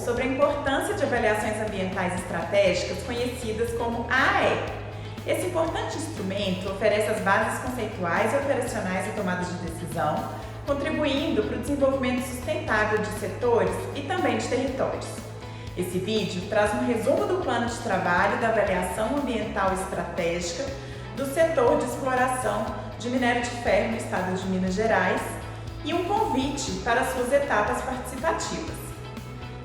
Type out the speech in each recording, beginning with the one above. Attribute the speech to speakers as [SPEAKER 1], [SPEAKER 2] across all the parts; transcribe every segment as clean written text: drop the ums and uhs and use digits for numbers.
[SPEAKER 1] sobre a importância de avaliações ambientais estratégicas conhecidas como AAE. Esse importante instrumento oferece as bases conceituais e operacionais da tomada de decisão, contribuindo para o desenvolvimento sustentável de setores e também de territórios. Esse vídeo traz um resumo do plano de trabalho da avaliação ambiental estratégica do setor de exploração de minério de ferro no estado de Minas Gerais e um convite para suas etapas participativas.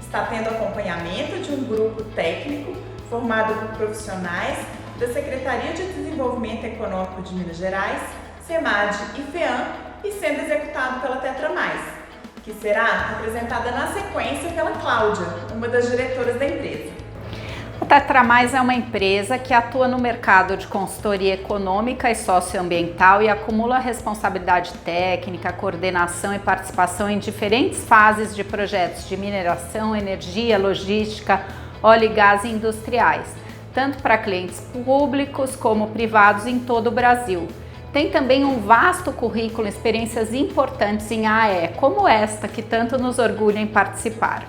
[SPEAKER 1] Está tendo acompanhamento de um grupo técnico formado por profissionais da Secretaria de Desenvolvimento Econômico de Minas Gerais, SEMAD e FEAM, e sendo executado pela Tetra Mais, que será apresentada na sequência pela Cláudia, uma das diretoras da empresa.
[SPEAKER 2] A Tetra Mais é uma empresa que atua no mercado de consultoria econômica e socioambiental e acumula responsabilidade técnica, coordenação e participação em diferentes fases de projetos de mineração, energia, logística, óleo e gás e industriais, tanto para clientes públicos como privados em todo o Brasil. Tem também um vasto currículo e experiências importantes em AAE, como esta que tanto nos orgulha em participar.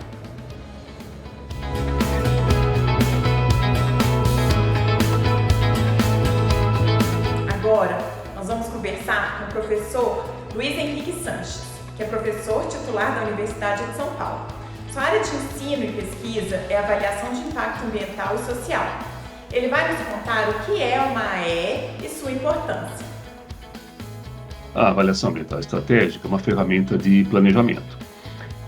[SPEAKER 1] Agora, nós vamos conversar com o professor Luiz Henrique Sanches, que é professor titular da Universidade de São Paulo. Sua área de ensino e pesquisa é avaliação de impacto ambiental e social. Ele vai nos contar o que é uma AAE e sua importância.
[SPEAKER 3] A avaliação ambiental estratégica é uma ferramenta de planejamento.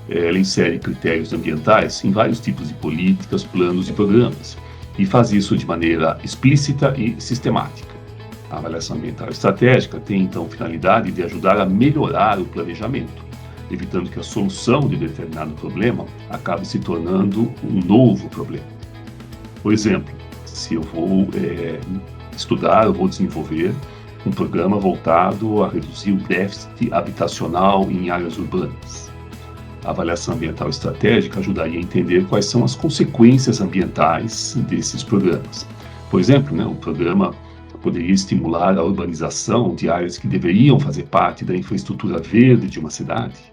[SPEAKER 3] Ela insere critérios ambientais em vários tipos de políticas, planos e programas e faz isso de maneira explícita e sistemática. A avaliação ambiental estratégica tem, então, finalidade de ajudar a melhorar o planejamento, evitando que a solução de determinado problema acabe se tornando um novo problema. Por exemplo, se eu vou estudar, eu vou desenvolver um programa voltado a reduzir o déficit habitacional em áreas urbanas. A avaliação ambiental estratégica ajudaria a entender quais são as consequências ambientais desses programas. Por exemplo, o programa poderia estimular a urbanização de áreas que deveriam fazer parte da infraestrutura verde de uma cidade.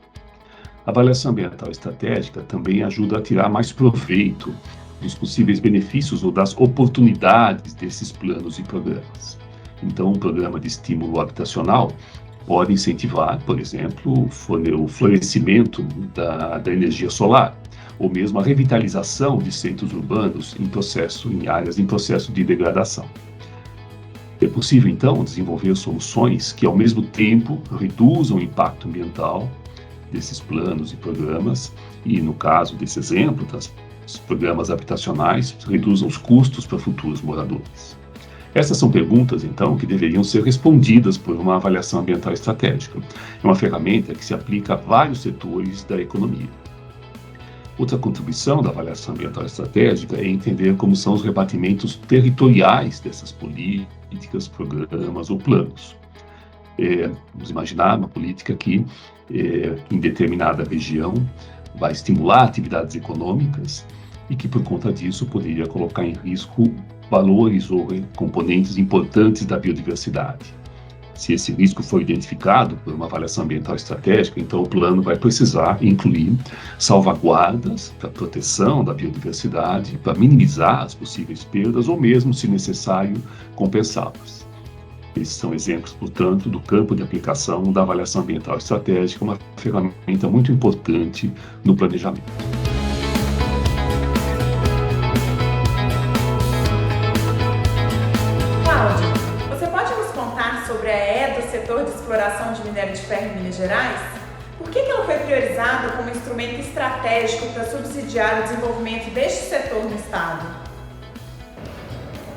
[SPEAKER 3] A avaliação ambiental estratégica também ajuda a tirar mais proveito dos possíveis benefícios ou das oportunidades desses planos e programas. Então, um programa de estímulo habitacional pode incentivar, por exemplo, o florescimento da energia solar, ou mesmo a revitalização de centros urbanos em áreas em processo de degradação. É possível, então, desenvolver soluções que, ao mesmo tempo, reduzam o impacto ambiental desses planos e programas e, no caso desse exemplo, dos programas habitacionais, reduzam os custos para futuros moradores. Essas são perguntas, então, que deveriam ser respondidas por uma avaliação ambiental estratégica. É uma ferramenta que se aplica a vários setores da economia. Outra contribuição da avaliação ambiental estratégica é entender como são os rebatimentos territoriais dessas políticas, programas ou planos. Vamos imaginar uma política que, em determinada região, vai estimular atividades econômicas e que, por conta disso, poderia colocar em risco valores ou componentes importantes da biodiversidade. Se esse risco for identificado por uma avaliação ambiental estratégica, então o plano vai precisar incluir salvaguardas para a proteção da biodiversidade, para minimizar as possíveis perdas ou mesmo, se necessário, compensá-las. Esses são exemplos, portanto, do campo de aplicação da avaliação ambiental estratégica, uma ferramenta muito importante no planejamento.
[SPEAKER 1] Sobre a AAE do setor de exploração de minério de ferro em Minas Gerais? Por que ela foi priorizada como instrumento estratégico para subsidiar o desenvolvimento deste setor no estado?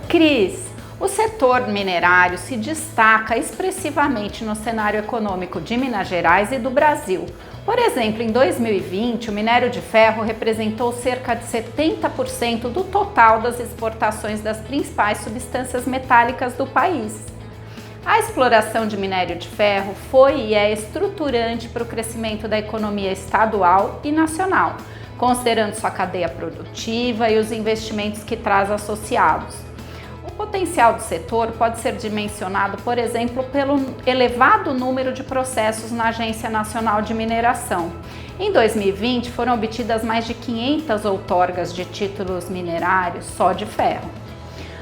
[SPEAKER 2] Cris, o setor minerário se destaca expressivamente no cenário econômico de Minas Gerais e do Brasil. Por exemplo, em 2020, o minério de ferro representou cerca de 70% do total das exportações das principais substâncias metálicas do país. A exploração de minério de ferro foi e é estruturante para o crescimento da economia estadual e nacional, considerando sua cadeia produtiva e os investimentos que traz associados. O potencial do setor pode ser dimensionado, por exemplo, pelo elevado número de processos na Agência Nacional de Mineração. Em 2020, foram obtidas mais de 500 outorgas de títulos minerários só de ferro.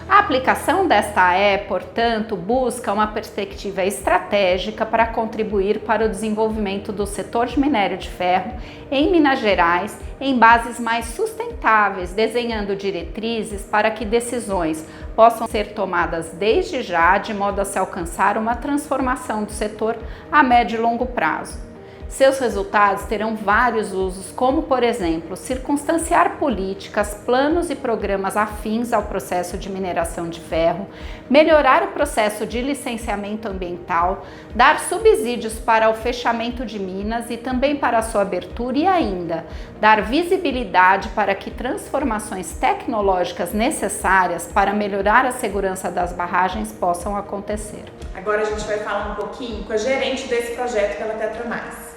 [SPEAKER 2] A aplicação desta AE, portanto, busca uma perspectiva estratégica para contribuir para o desenvolvimento do setor de minério de ferro em Minas Gerais em bases mais sustentáveis, desenhando diretrizes para que decisões possam ser tomadas desde já, de modo a se alcançar uma transformação do setor a médio e longo prazo. Seus resultados terão vários usos, como, por exemplo, circunstanciar políticas, planos e programas afins ao processo de mineração de ferro, melhorar o processo de licenciamento ambiental, dar subsídios para o fechamento de minas e também para a sua abertura e ainda dar visibilidade para que transformações tecnológicas necessárias para melhorar a segurança das barragens possam acontecer.
[SPEAKER 1] Agora a gente vai falar um pouquinho com a gerente desse projeto pela Tetra Mais.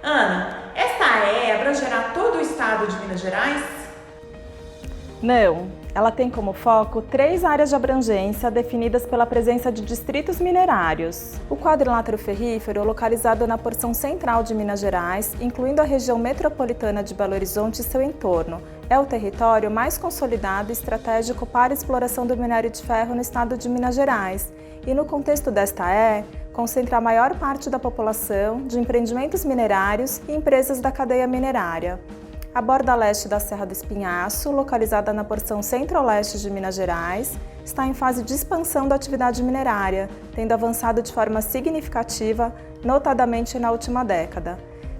[SPEAKER 1] Ana, esta AE abrangerá todo o estado de Minas Gerais?
[SPEAKER 4] Não, ela tem como foco 3 áreas de abrangência definidas pela presença de distritos minerários. O quadrilátero ferrífero, localizado na porção central de Minas Gerais, incluindo a região metropolitana de Belo Horizonte e seu entorno, é o território mais consolidado e estratégico para a exploração do minério de ferro no estado de Minas Gerais. E no contexto desta AE, concentra a maior parte da população, de empreendimentos minerários e empresas da cadeia minerária. A borda leste da Serra do Espinhaço, localizada na porção centro-oeste de Minas Gerais, está em fase de expansão da atividade minerária, tendo avançado de forma significativa, notadamente na última década.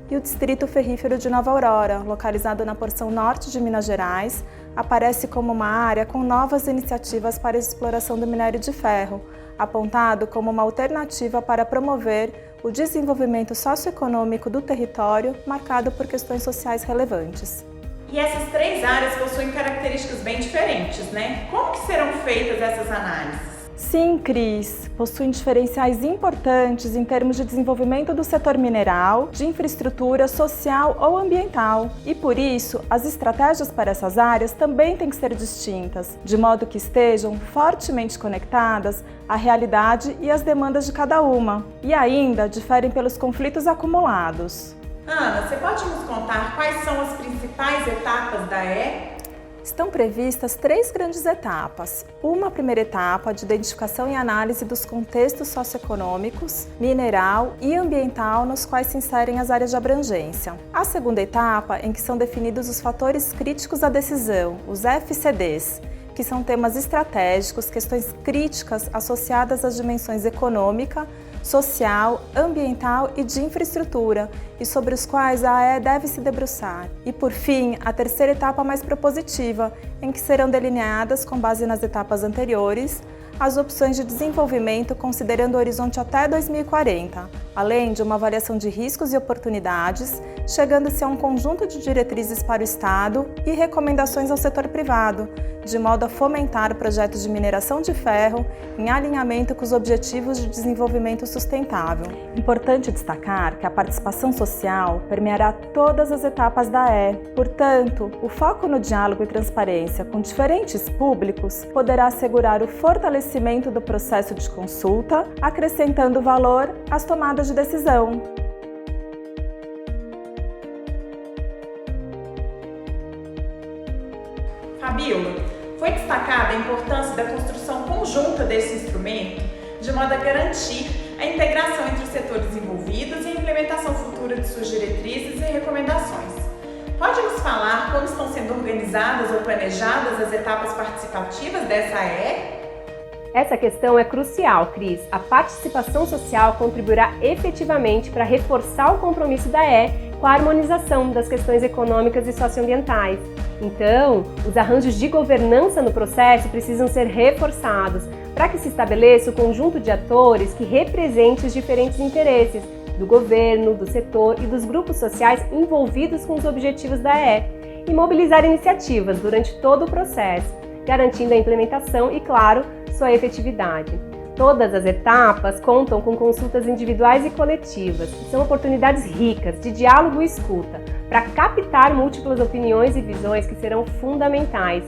[SPEAKER 4] E o Distrito Ferrífero de Nova Aurora, localizado na porção norte de Minas Gerais, aparece como uma área com novas iniciativas para a exploração do minério de ferro, apontado como uma alternativa para promover o desenvolvimento socioeconômico do território, marcado por questões sociais relevantes.
[SPEAKER 1] E essas 3 áreas possuem características bem diferentes, né? Como que serão feitas essas análises?
[SPEAKER 4] Sim, Cris, possuem diferenciais importantes em termos de desenvolvimento do setor mineral, de infraestrutura social ou ambiental. E por isso, as estratégias para essas áreas também têm que ser distintas, de modo que estejam fortemente conectadas à realidade e às demandas de cada uma. E ainda diferem pelos conflitos acumulados.
[SPEAKER 1] Ana, você pode nos contar quais são as principais etapas da AE?
[SPEAKER 4] Estão previstas 3 grandes etapas. Uma primeira etapa de identificação e análise dos contextos socioeconômicos, mineral e ambiental nos quais se inserem as áreas de abrangência. A segunda etapa, em que são definidos os fatores críticos da decisão, os FCDs, que são temas estratégicos, questões críticas associadas às dimensões econômica, social, ambiental e de infraestrutura, e sobre os quais a AE deve se debruçar. E, por fim, a terceira etapa mais propositiva, em que serão delineadas, com base nas etapas anteriores, as opções de desenvolvimento considerando o horizonte até 2040, além de uma avaliação de riscos e oportunidades, chegando-se a um conjunto de diretrizes para o Estado e recomendações ao setor privado, de modo a fomentar projetos de mineração de ferro em alinhamento com os objetivos de desenvolvimento sustentável. Importante destacar que a participação social permeará todas as etapas da AE. Portanto, o foco no diálogo e transparência com diferentes públicos poderá assegurar o fortalecimento do processo de consulta, acrescentando valor às tomadas de decisão.
[SPEAKER 1] Fabíola, foi destacada a importância da construção conjunta desse instrumento, de modo a garantir a integração entre os setores envolvidos e a implementação futura de suas diretrizes e recomendações. Pode nos falar como estão sendo organizadas ou planejadas as etapas participativas dessa AE?
[SPEAKER 5] Essa questão é crucial, Cris. A participação social contribuirá efetivamente para reforçar o compromisso da AE com a harmonização das questões econômicas e socioambientais. Então, os arranjos de governança no processo precisam ser reforçados para que se estabeleça o conjunto de atores que represente os diferentes interesses do governo, do setor e dos grupos sociais envolvidos com os objetivos da AE e mobilizar iniciativas durante todo o processo, garantindo a implementação e, claro, sua efetividade. Todas as etapas contam com consultas individuais e coletivas, que são oportunidades ricas de diálogo e escuta, para captar múltiplas opiniões e visões que serão fundamentais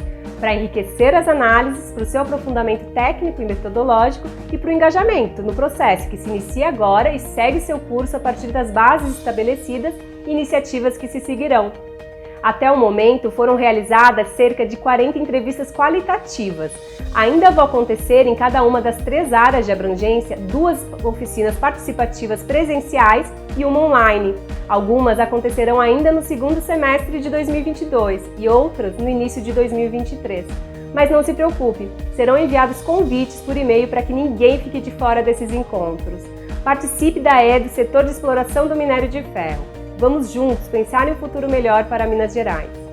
[SPEAKER 5] para enriquecer as análises, para o seu aprofundamento técnico e metodológico e para o engajamento no processo que se inicia agora e segue seu curso a partir das bases estabelecidas e iniciativas que se seguirão. Até o momento, foram realizadas cerca de 40 entrevistas qualitativas. Ainda vão acontecer em cada uma das 3 áreas de abrangência 2 oficinas participativas presenciais e uma online. Algumas acontecerão ainda no segundo semestre de 2022 e outras no início de 2023. Mas não se preocupe, serão enviados convites por e-mail para que ninguém fique de fora desses encontros. Participe da EE do setor de exploração do minério de ferro. Vamos juntos pensar em um futuro melhor para Minas Gerais.